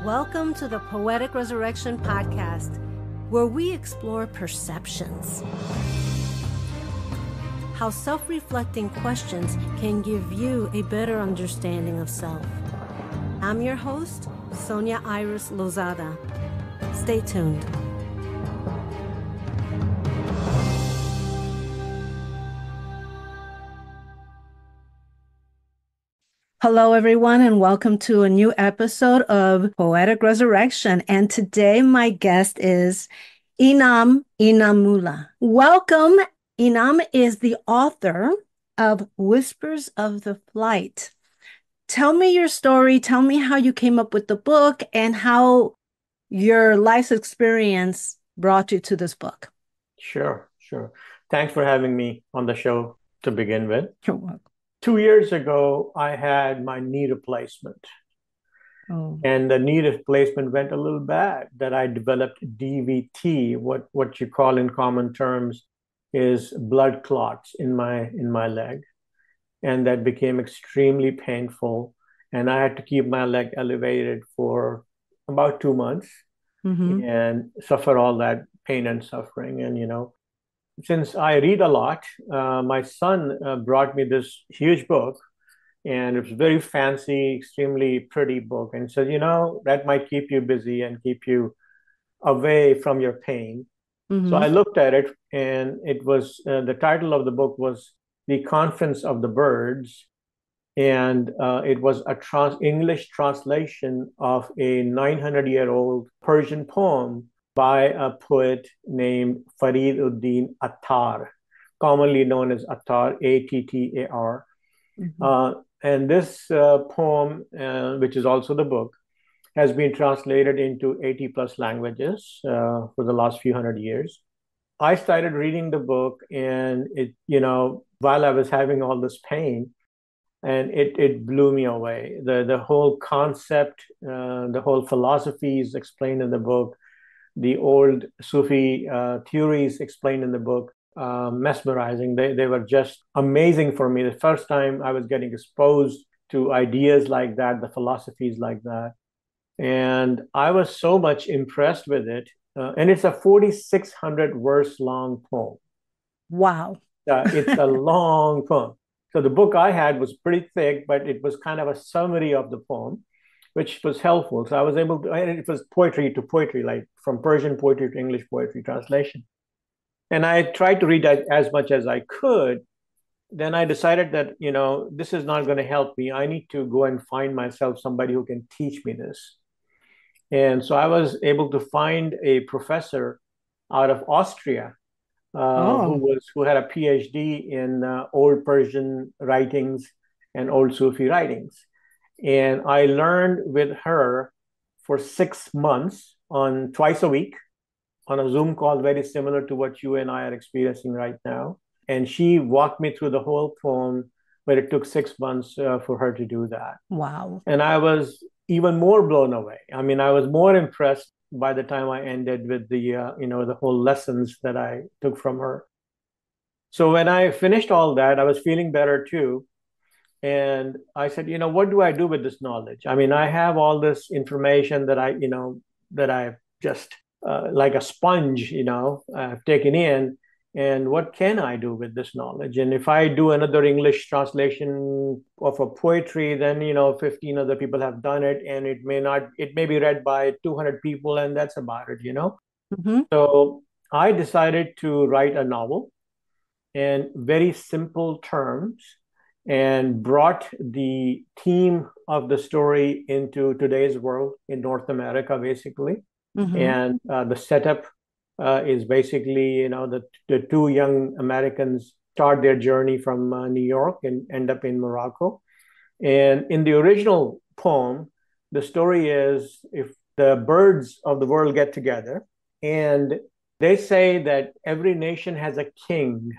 Welcome to the Poetic Resurrection Podcast, where we explore perceptions. How self-reflecting questions can give you a better understanding of self. I'm your host, Sonia Iris Lozada. Stay tuned. Hello, everyone, and welcome to a new episode of Poetic Resurrection. And today, my guest is Inam Inamullah. Welcome. Inam is the author of Whispers of the Flight. Tell me your story. Tell me how you came up with the book and how your life's experience brought you to this book. Sure. Thanks for having me on the show to begin with. You're welcome. 2 years ago, I had my knee replacement. And the knee replacement went a little bad, that I developed DVT, what you call in common terms is blood clots in my leg. And that became extremely painful. And I had to keep my leg elevated for about 2 months and suffer all that pain and suffering. And, since I read a lot, my son brought me this huge book, and it was very fancy, extremely pretty book, and said, that might keep you busy and keep you away from your pain. So I looked at it, and it was the title of the book was The Conference of the Birds, and it was a English translation of a 900-year-old Persian poem by a poet named Farid-ud-Din Attar, commonly known as Attar, A-T-T-A-R. And this poem, which is also the book, has been translated into 80 plus languages for the last few hundred years. I started reading the book, and it, while I was having all this pain, and it blew me away. The whole concept, the whole philosophy is explained in the book. The old Sufi theories explained in the book, mesmerizing. They were just amazing for me. The first time I was getting exposed to ideas like that, the philosophies like that. And I was so much impressed with it. And it's a 4,600 verse long poem. Wow. It's a long poem. So the book I had was pretty thick, but it was kind of a summary of the poem, which was helpful. So I was able to, and it was poetry to poetry, like from Persian poetry to English poetry translation. And I tried to read as much as I could. Then I decided that, this is not going to help me. I need to go and find myself somebody who can teach me this. And so I was able to find a professor out of Austria who had a PhD in old Persian writings and old Sufi writings. And I learned with her for 6 months twice a week on a Zoom call, very similar to what you and I are experiencing right now. And she walked me through the whole poem, but it took 6 months for her to do that. Wow. And I was even more blown away. I mean, I was more impressed by the time I ended with the whole lessons that I took from her. So when I finished all that, I was feeling better too. And I said, what do I do with this knowledge? I mean, I have all this information that I just like a sponge, I've taken in. And what can I do with this knowledge? And if I do another English translation of a poetry, then, 15 other people have done it, and it may be read by 200 people, and that's about it, So I decided to write a novel in very simple terms, and brought the theme of the story into today's world in North America, basically. And the setup is basically, the two young Americans start their journey from New York and end up in Morocco. And in the original poem, the story is if the birds of the world get together, and they say that every nation has a king,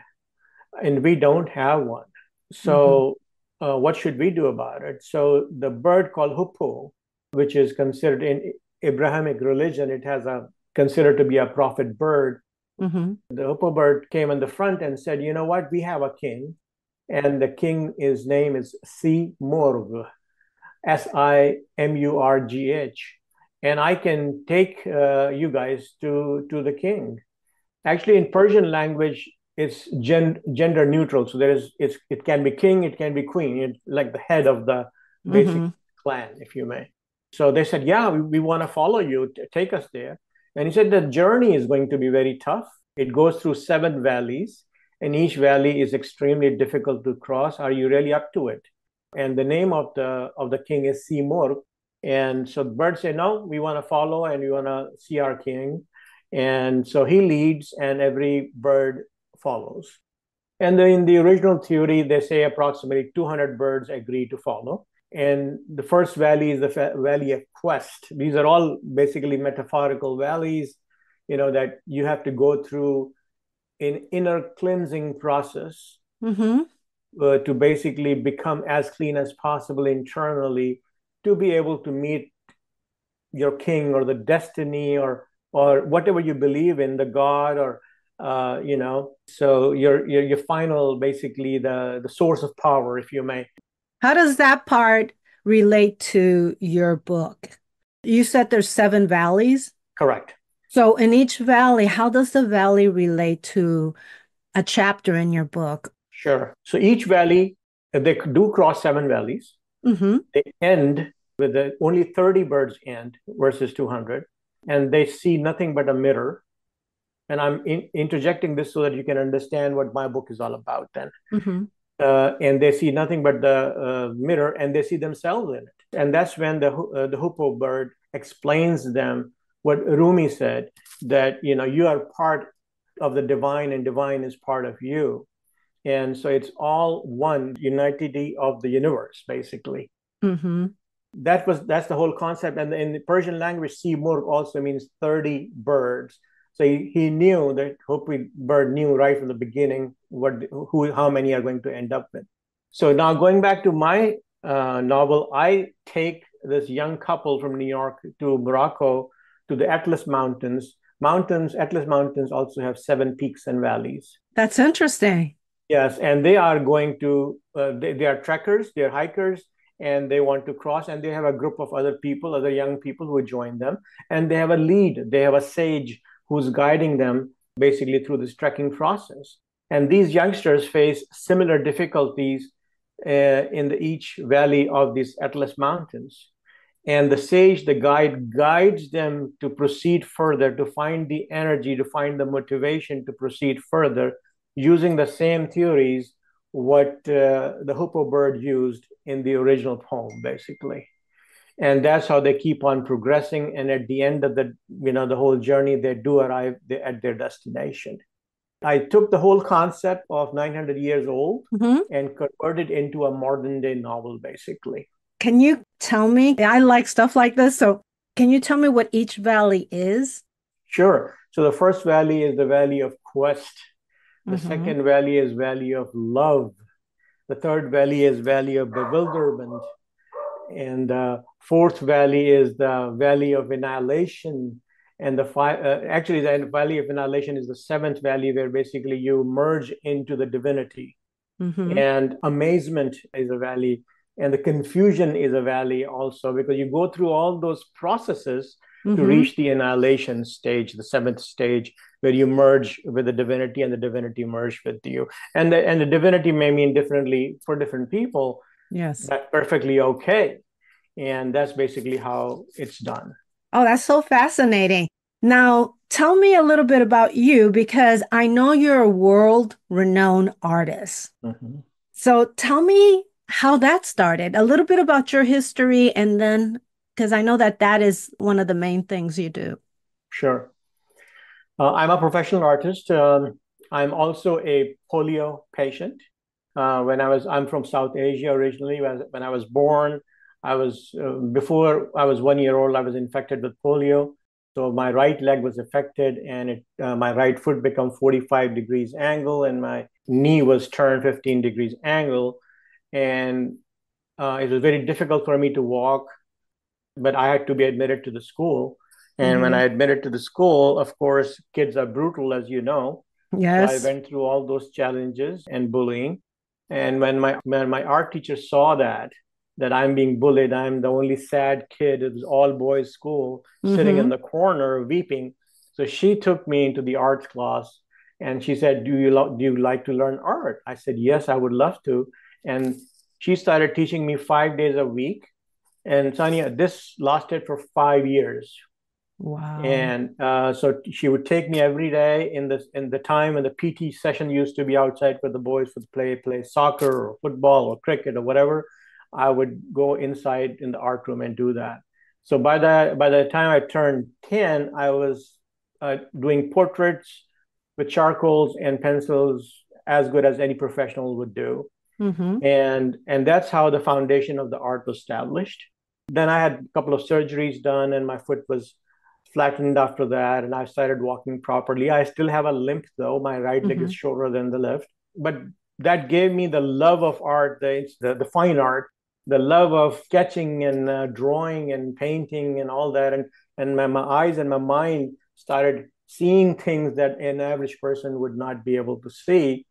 and we don't have one. So what should we do about it? So the bird called hoopoe, which is considered in Abrahamic religion, it has considered to be a prophet bird. The hoopoe bird came in the front and said, you know what, we have a king. And the king's name is Simurgh, Simurgh. and I can take you guys to the king. Actually, in Persian language, it's gender neutral. So it can be king, it can be queen, like the head of the basic clan, if you may. So they said, yeah, we want to follow you, take us there. And he said, the journey is going to be very tough. It goes through 7 valleys, and each valley is extremely difficult to cross. Are you really up to it? And the name of the king is Simur. And so the birds say, no, we want to follow and we want to see our king. And so he leads and every bird follows. And in the original theory, they say approximately 200 birds agree to follow. And the first valley is the valley of quest. These are all basically metaphorical valleys, that you have to go through an inner cleansing process to basically become as clean as possible internally to be able to meet your king or the destiny or whatever you believe in, the God or so your final, basically the source of power, if you may. How does that part relate to your book? You said there's 7 valleys? Correct. So in each valley, how does the valley relate to a chapter in your book? Sure. So each valley, they do cross 7 valleys. They end with only 30 birds end versus 200. And they see nothing but a mirror. And I'm interjecting this so that you can understand what my book is all about then. And they see nothing but the mirror, and they see themselves in it. And that's when the hoopoe bird explains them what Rumi said, that you are part of the divine and divine is part of you. And so it's all one unity of the universe, basically. That's the whole concept. And in the Persian language, Simur also means 30 birds. So he knew, that hoopoe bird knew right from the beginning how many are going to end up with. So now going back to my novel, I take this young couple from New York to Morocco to the Atlas Mountains. Atlas Mountains also have 7 peaks and valleys. That's interesting. Yes, and they are going to, they are trekkers, they're hikers, and they want to cross, and they have a group of other young people who join them, and they have a lead, they have a sage who's guiding them basically through this trekking process. And these youngsters face similar difficulties in each valley of these Atlas Mountains. And the sage, the guide, guides them to proceed further, to find the energy, to find the motivation to proceed further, using the same theories what the hoopoe bird used in the original poem, basically. And that's how they keep on progressing. And at the end of the whole journey, they do arrive at their destination. I took the whole concept of 900 years old and converted into a modern day novel, basically. Can you tell me? I like stuff like this. So can you tell me what each valley is? Sure. So the first valley is the valley of quest. The second valley is valley of love. The third valley is valley of bewilderment. And the fourth valley is the valley of annihilation. And the valley of annihilation is the 7th valley, where basically you merge into the divinity. And amazement is a valley. And the confusion is a valley also, because you go through all those processes to reach the annihilation stage, the 7th stage, where you merge with the divinity and the divinity merge with you. And the divinity may mean differently for different people. Yes. That's perfectly okay. And that's basically how it's done. Oh, that's so fascinating. Now, tell me a little bit about you, because I know you're a world-renowned artist. So tell me how that started, a little bit about your history, and then, because I know that is one of the main things you do. Sure. I'm a professional artist. I'm also a polio patient. I'm from South Asia originally. When I was born, before I was 1 year old, I was infected with polio. So my right leg was affected, and my right foot became 45 degrees angle, and my knee was turned 15 degrees angle. And it was very difficult for me to walk, but I had to be admitted to the school. And when I admitted to the school, of course, kids are brutal, as you know. Yes. So I went through all those challenges and bullying. And when my art teacher saw that, that I'm being bullied. I'm the only sad kid. It was all boys school, sitting in the corner weeping. So she took me into the arts class and she said, do you like to learn art? I said, yes, I would love to. And she started teaching me 5 days a week. And Sania, this lasted for 5 years. Wow. And so she would take me every day in the time, and the PT session used to be outside for the boys to play soccer or football or cricket or whatever. I would go inside in the art room and do that. So by the time I turned 10, I was doing portraits with charcoals and pencils as good as any professional would do. And that's how the foundation of the art was established. Then I had a couple of surgeries done, and my foot was flattened after that, and I started walking properly. I still have a limp though. My right leg is shorter than the left. But that gave me the love of art, the fine art, the love of sketching and drawing and painting and all that. And my eyes and my mind started seeing things that an average person would not be able to see.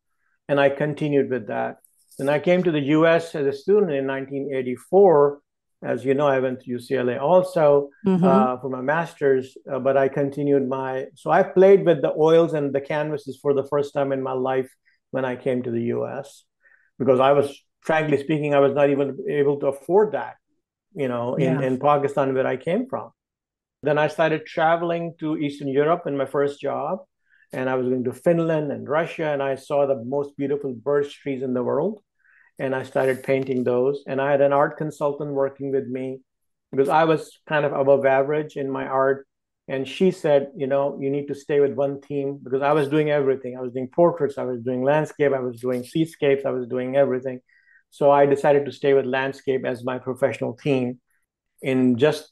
And I continued with that. And I came to the US as a student in 1984. As you know, I went to UCLA also for my master's, but I continued so I played with the oils and the canvases for the first time in my life when I came to the US, because frankly speaking, I was not even able to afford that, in Pakistan, where I came from. Then I started traveling to Eastern Europe in my first job, and I was going to Finland and Russia, and I saw the most beautiful birch trees in the world. And I started painting those. And I had an art consultant working with me because I was kind of above average in my art. And she said, you need to stay with one theme, because I was doing everything. I was doing portraits, I was doing landscape, I was doing seascapes, I was doing everything. So I decided to stay with landscape as my professional theme. In just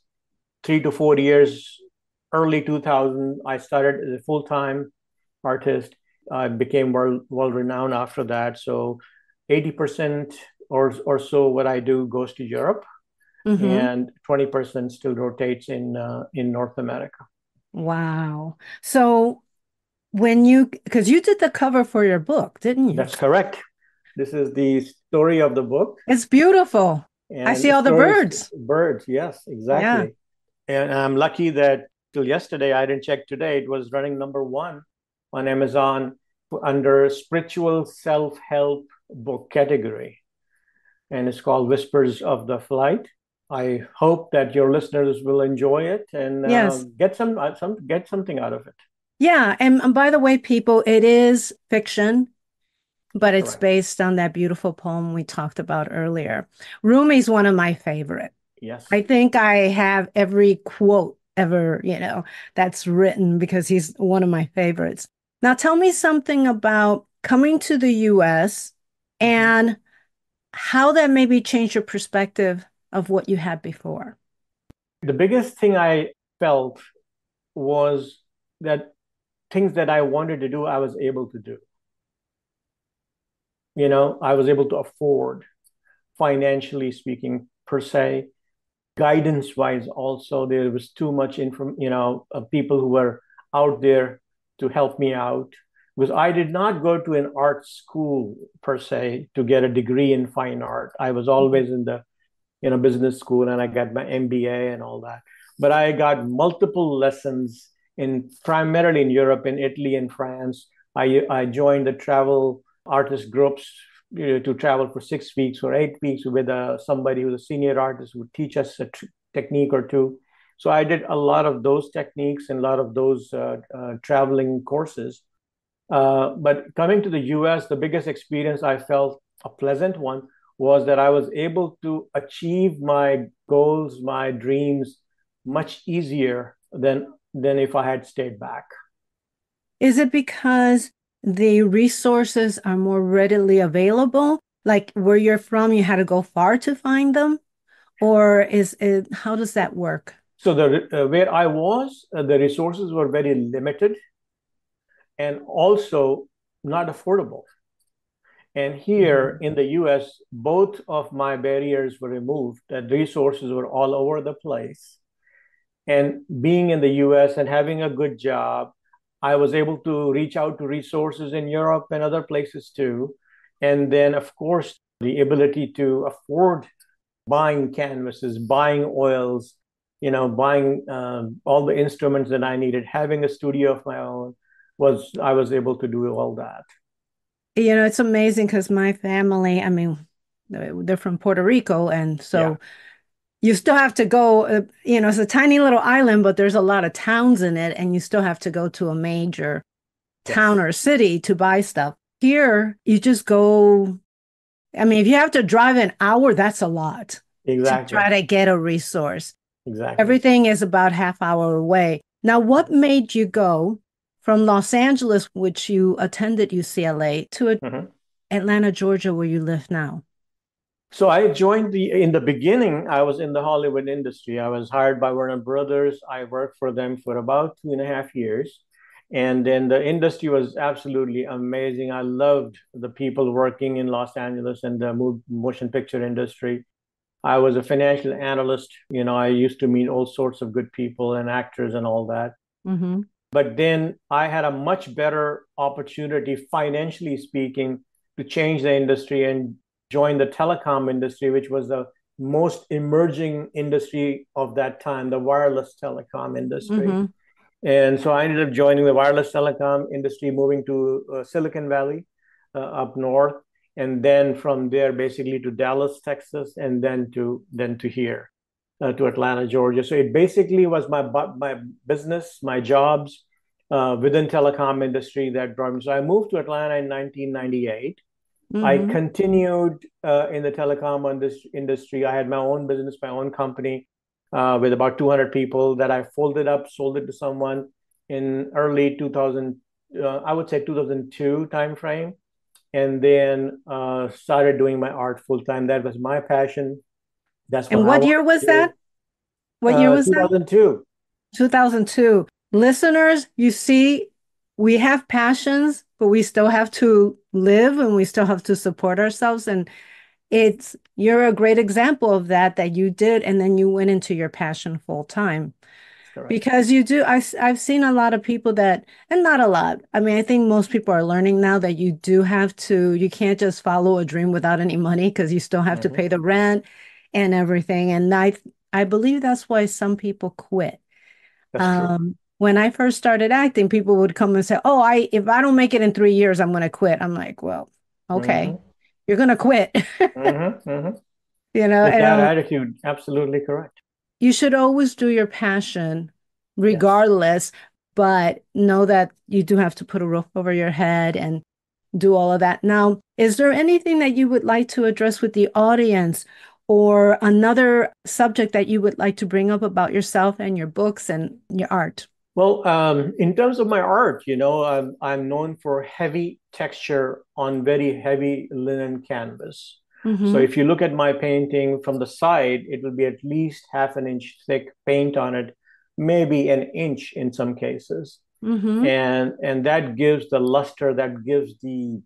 3 to 4 years, early 2000, I started as a full-time artist. I became well-renowned after that. So 80% or so what I do goes to Europe, and 20% still rotates in North America. Wow. So because you did the cover for your book, didn't you? That's correct. This is the story of the book. It's beautiful. And I see all the birds. Birds, yes, exactly. Yeah. And I'm lucky that till yesterday, I didn't check today, it was running #1 on Amazon under spiritual self-help book category, and it's called Whispers of the Flight. I hope that your listeners will enjoy it and get something out of it. Yeah, and by the way, people, it is fiction, but it's based on that beautiful poem we talked about earlier. Rumi's one of my favorite. Yes, I think I have every quote ever, that's written, because he's one of my favorites. Now, tell me something about coming to the US and how that maybe changed your perspective of what you had before. The biggest thing I felt was that things that I wanted to do, I was able to do. I was able to afford, financially speaking, per se. Guidance-wise also, there was too much people who were out there to help me out. Because I did not go to an art school per se to get a degree in fine art. I was always in the business school, and I got my MBA and all that. But I got multiple lessons primarily in Europe, in Italy and France. I joined the travel artist groups to travel for 6 weeks or 8 weeks with somebody who's a senior artist who would teach us a technique or two. So I did a lot of those techniques and a lot of those traveling courses. But coming to the US, the biggest experience I felt, a pleasant one, was that I was able to achieve my goals, my dreams, much easier than if I had stayed back. Is it because the resources are more readily available? Like where you're from, you had to go far to find them? Or how does that work? So where I was, the resources were very limited and also not affordable. And here in the US, both of my barriers were removed, that resources were all over the place. And being in the US and having a good job, I was able to reach out to resources in Europe and other places too. And then, of course, the ability to afford buying canvases, buying oils, buying all the instruments that I needed, having a studio of my own, I was able to do all that. It's amazing because my family, I mean, they're from Puerto Rico, and Yeah. so you still have to go, it's a tiny little island, but there's a lot of towns in it, and you still have to go to a major town Yes. or city to buy stuff. Here, you just go. I mean, if you have to drive an hour, that's a lot to Exactly. try to get a resource. Exactly. Everything is about half hour away. Now, what made you go from Los Angeles, which you attended UCLA, to Mhm. Atlanta, Georgia, where you live now? So in the beginning, I was in the Hollywood industry. I was hired by Warner Brothers. I worked for them for about 2.5 years. And then the industry was absolutely amazing. I loved the people working in Los Angeles and the motion picture industry. I was a financial analyst. I used to meet all sorts of good people and actors and all that. Mm-hmm. But then I had a much better opportunity, financially speaking, to change the industry and join the telecom industry, which was the most emerging industry of that time, the wireless telecom industry. Mm-hmm. And so I ended up joining the wireless telecom industry, moving to Silicon Valley up north, and then from there basically to Dallas, Texas, and then to here to Atlanta, Georgia. So it basically was my business, my jobs within telecom industry that brought me. So I moved to Atlanta in 1998. I Mm-hmm. continued in the telecom industry. I had my own business, my own company with about 200 people that I folded up, sold it to someone in early 2000, I would say 2002 timeframe, and then started doing my art full time. That was my passion. That's what And I what wanted year was to do. that? What year was that? 2002. 2002. Listeners, you see, we have passions, but we still have to live and we still have to support ourselves. And you're a great example of that you did. And then you went into your passion full time That's correct. because you do. I've seen a lot of people that, and not a lot. I mean, I think most people are learning now that you can't just follow a dream without any money because you still have to Mm-hmm. pay the rent and everything. And I believe that's why some people quit. That's true. When I first started acting, people would come and say, "Oh, if I don't make it in 3 years, I'm going to quit." I'm like, "Well, okay, Mm-hmm. you're going to quit." Mm-hmm. Mm-hmm. With And that attitude, absolutely correct. you should always do your passion Yes. regardless, but know that you do have to put a roof over your head and do all of that. Now, is there anything that you would like to address with the audience or another subject that you would like to bring up about yourself and your books and your art? Well, in terms of my art, I'm known for heavy texture on very heavy linen canvas. So Mm-hmm. if you look at my painting from the side, it will be at least half an inch thick paint on it, maybe an inch in some cases. Mm-hmm. And that gives the luster, that gives the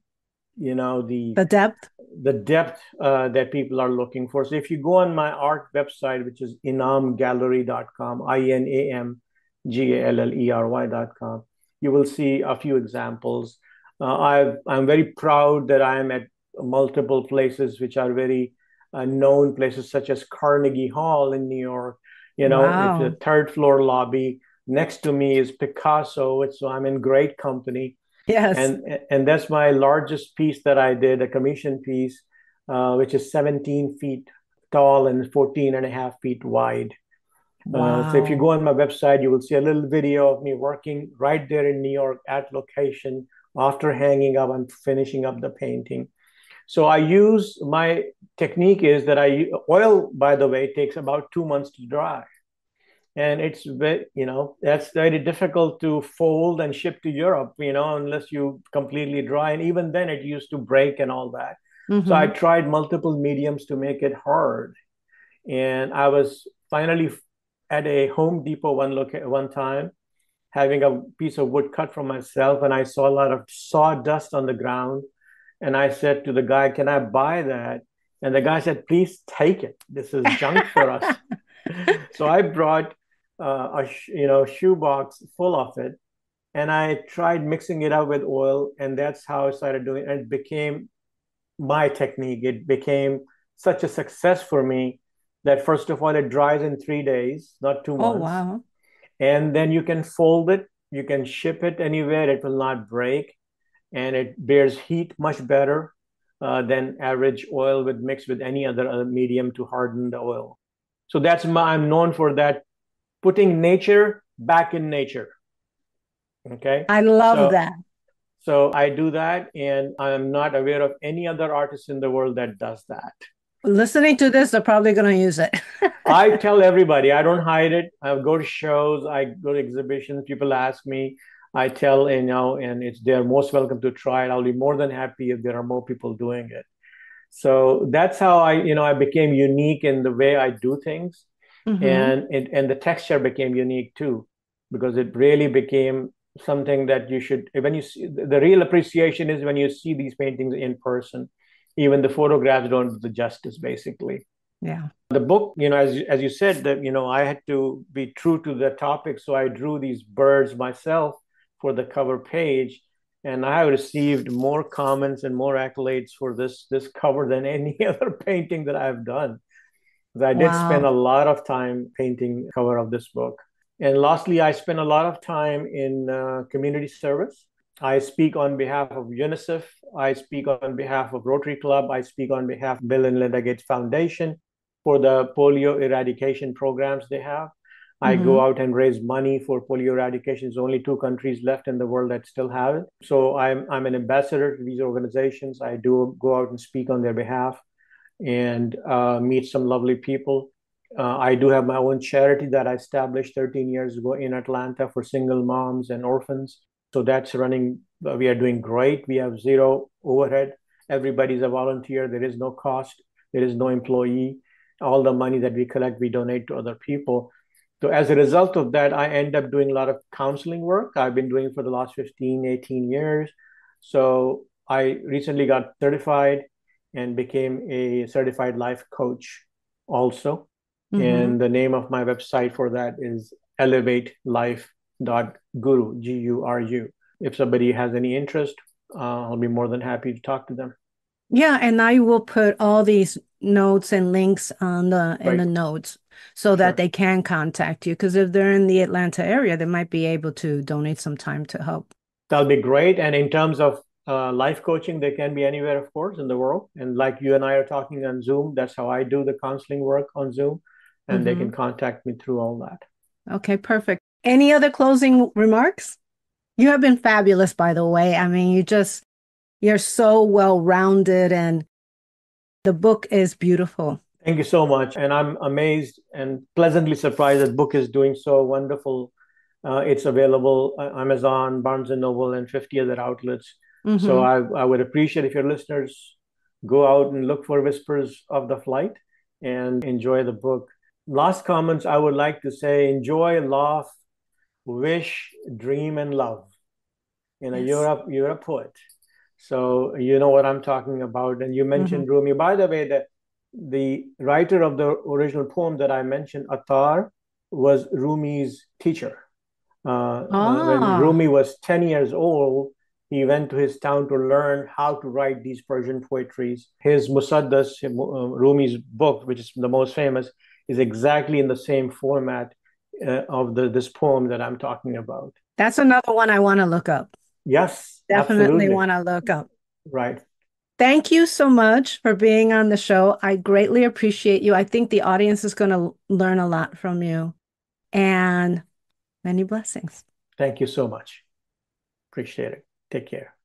The depth. the depth that people are looking for. So if you go on my art website, which is inamgallery.com, INAMGALLERY.com, you will see a few examples. I'm very proud that I am at multiple places which are very known places, such as Carnegie Hall in New York. It's a Wow. third floor lobby. Next to me is Picasso, so I'm in great company. Yes. And that's my largest piece that I did, a commission piece, which is 17 feet tall and 14 and a half feet wide. So if you Wow. go on my website, you will see a little video of me working right there in New York at location. After hanging up and finishing up the painting. So I use my technique is that oil, by the way, takes about 2 months to dry. And that's very difficult to fold and ship to Europe, unless you completely dry. And even then, it used to break and all that. So I Mm-hmm. tried multiple mediums to make it hard. And I was finally at a Home Depot one time, having a piece of wood cut for myself, and I saw a lot of sawdust on the ground. And I said to the guy, "Can I buy that?" And the guy said, "Please take it. This is junk for us." So I brought a shoebox full of it, and I tried mixing it up with oil, and that's how I started doing it. And it became my technique. It became such a success for me that first of all, it dries in 3 days, not 2 months. Oh, wow. And then you can fold it, you can ship it anywhere, it will not break, and it bears heat much better than average oil mixed with any other medium to harden the oil. So I'm known for that, putting nature back in nature. Okay. I love that. So I do that, and I'm not aware of any other artist in the world that does that. Listening to this, they're probably going to use it. I tell everybody, I don't hide it. I go to shows, I go to exhibitions, people ask me, I tell, and they're most welcome to try it. I'll be more than happy if there are more people doing it. So that's how I became unique in the way I do things. Mm-hmm. And the texture became unique too, because it really became something that when you see, the real appreciation is when you see these paintings in person. Even the photographs don't do the justice, basically. Yeah. The book, as you said, that I had to be true to the topic, so I drew these birds myself for the cover page, and I have received more comments and more accolades for this cover than any other painting that I've done. I did spend a lot of time painting the cover of this book. And lastly, I spend a lot of time in community service. I speak on behalf of UNICEF. I speak on behalf of Rotary Club. I speak on behalf of Bill and Melinda Gates Foundation for the polio eradication programs they have. I go out and raise money for polio eradication. There's only 2 countries left in the world that still have it. So I'm an ambassador to these organizations. I do go out and speak on their behalf and meet some lovely people. I do have my own charity that I established 13 years ago in Atlanta for single moms and orphans. So that's running. We are doing great. We have 0 overhead. Everybody's a volunteer. There is no cost. There is no employee. All the money that we collect, we donate to other people. So as a result of that, I end up doing a lot of counseling work. I've been doing for the last 15, 18 years. So I recently got certified and became a certified life coach also. And the name of my website for that is elevate.life.guru, Guru. If somebody has any interest, I'll be more than happy to talk to them. Yeah, and I will put all these notes and links in the notes so that they can contact you. Because if they're in the Atlanta area, they might be able to donate some time to help. That'll be great. And in terms of life coaching, they can be anywhere, of course, in the world. And like you and I are talking on Zoom, that's how I do the counseling work on Zoom. And they can contact me through all that. Okay, perfect. Any other closing remarks? You have been fabulous, by the way. I mean, you're so well-rounded, and the book is beautiful. Thank you so much. And I'm amazed and pleasantly surprised that the book is doing so wonderful. It's available on Amazon, Barnes & Noble, and 50 other outlets. So I would appreciate if your listeners go out and look for Whispers of the Flight and enjoy the book. Last comments, I would like to say, enjoy, laugh, wish, dream, and love. You're a poet. So you know what I'm talking about. And you mentioned Rumi. By the way, the writer of the original poem that I mentioned, Attar, was Rumi's teacher. When Rumi was 10 years old, he went to his town to learn how to write these Persian poetries. His Musaddas, Rumi's book, which is the most famous, is exactly in the same format of this poem that I'm talking about. That's another one I want to look up. Yes, definitely want to look up. Right. Thank you so much for being on the show. I greatly appreciate you. I think the audience is going to learn a lot from you. And many blessings. Thank you so much. Appreciate it. Take care.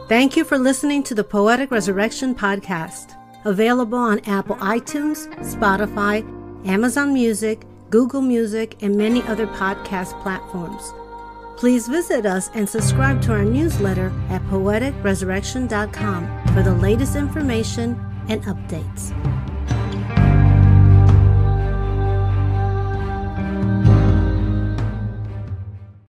Thank you for listening to the Poetic Resurrection Podcast. Available on Apple iTunes, Spotify, Amazon Music, Google Music, and many other podcast platforms. Please visit us and subscribe to our newsletter at poeticresurrection.com for the latest information and updates.